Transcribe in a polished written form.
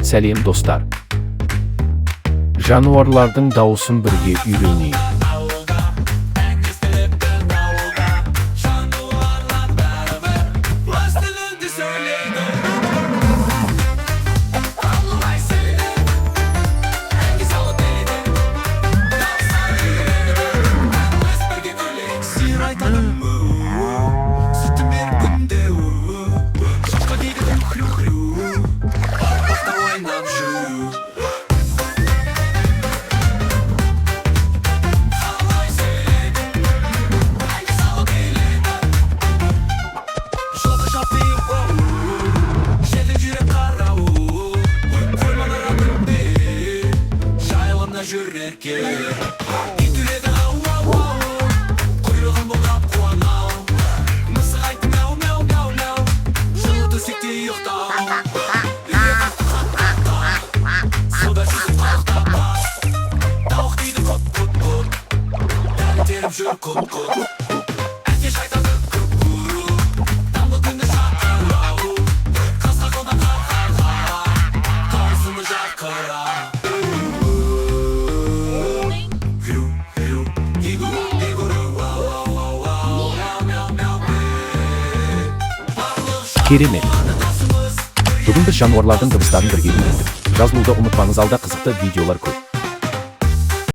Сәлем достар. Жануарлардың дауысын бірге үйренейік. Керемет. Бүгін біз жануарлардың дыбыстарын бірге үйрендік. Жазылуды ұмытпаңыз, алда қызықты видеолар көп.